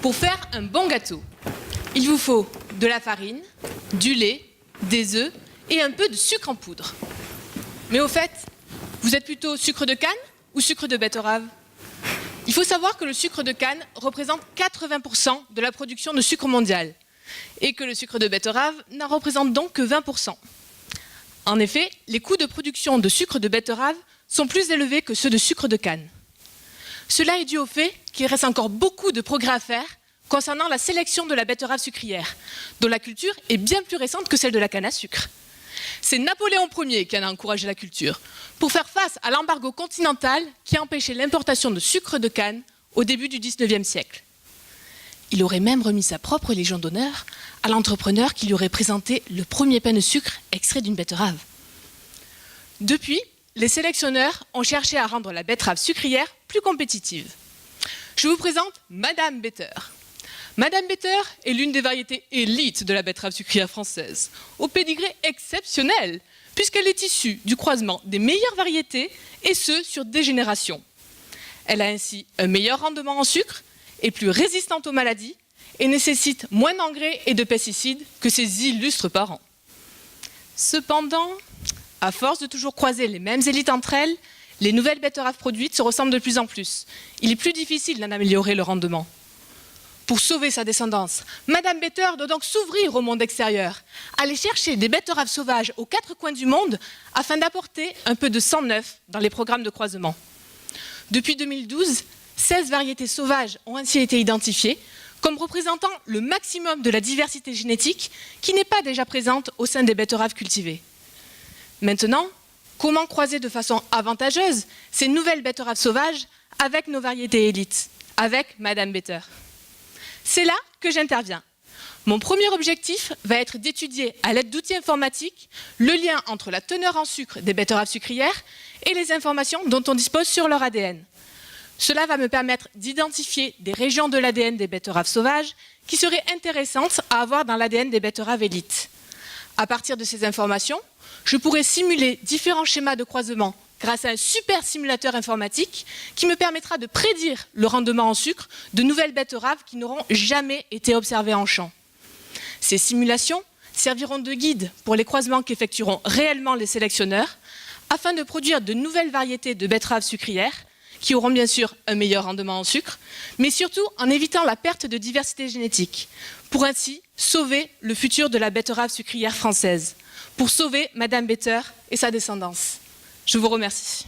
Pour faire un bon gâteau, il vous faut de la farine, du lait, des œufs et un peu de sucre en poudre. Mais au fait, vous êtes plutôt sucre de canne ou sucre de betterave? Il faut savoir que le sucre de canne représente 80% de la production de sucre mondial et que le sucre de betterave n'en représente donc que 20%. En effet, les coûts de production de sucre de betterave sont plus élevés que ceux de sucre de canne. Cela est dû au fait qu'il reste encore beaucoup de progrès à faire concernant la sélection de la betterave sucrière, dont la culture est bien plus récente que celle de la canne à sucre. C'est Napoléon Ier qui en a encouragé la culture, pour faire face à l'embargo continental qui a empêché l'importation de sucre de canne au début du XIXe siècle. Il aurait même remis sa propre légion d'honneur à l'entrepreneur qui lui aurait présenté le premier pain de sucre extrait d'une betterave. Depuis, les sélectionneurs ont cherché à rendre la betterave sucrière plus compétitive. Je vous présente Madame Better. Madame Better est l'une des variétés élites de la betterave sucrière française, au pédigré exceptionnel, puisqu'elle est issue du croisement des meilleures variétés, et ce, sur des générations. Elle a ainsi un meilleur rendement en sucre, est plus résistante aux maladies, et nécessite moins d'engrais et de pesticides que ses illustres parents. Cependant, à force de toujours croiser les mêmes élites entre elles, les nouvelles betteraves produites se ressemblent de plus en plus. Il est plus difficile d'en améliorer le rendement. Pour sauver sa descendance, Madame Better doit donc s'ouvrir au monde extérieur, aller chercher des betteraves sauvages aux quatre coins du monde afin d'apporter un peu de sang neuf dans les programmes de croisement. Depuis 2012, 16 variétés sauvages ont ainsi été identifiées comme représentant le maximum de la diversité génétique qui n'est pas déjà présente au sein des betteraves cultivées. Maintenant, comment croiser de façon avantageuse ces nouvelles betteraves sauvages avec nos variétés élites, avec Madame Better? C'est là que j'interviens. Mon premier objectif va être d'étudier à l'aide d'outils informatiques le lien entre la teneur en sucre des betteraves sucrières et les informations dont on dispose sur leur ADN. Cela va me permettre d'identifier des régions de l'ADN des betteraves sauvages qui seraient intéressantes à avoir dans l'ADN des betteraves élites. À partir de ces informations, je pourrais simuler différents schémas de croisement grâce à un super simulateur informatique qui me permettra de prédire le rendement en sucre de nouvelles betteraves qui n'auront jamais été observées en champ. Ces simulations serviront de guide pour les croisements qu'effectueront réellement les sélectionneurs afin de produire de nouvelles variétés de betteraves sucrières qui auront bien sûr un meilleur rendement en sucre, mais surtout en évitant la perte de diversité génétique, pour ainsi sauver le futur de la betterave sucrière française, pour sauver Madame Better et sa descendance. Je vous remercie.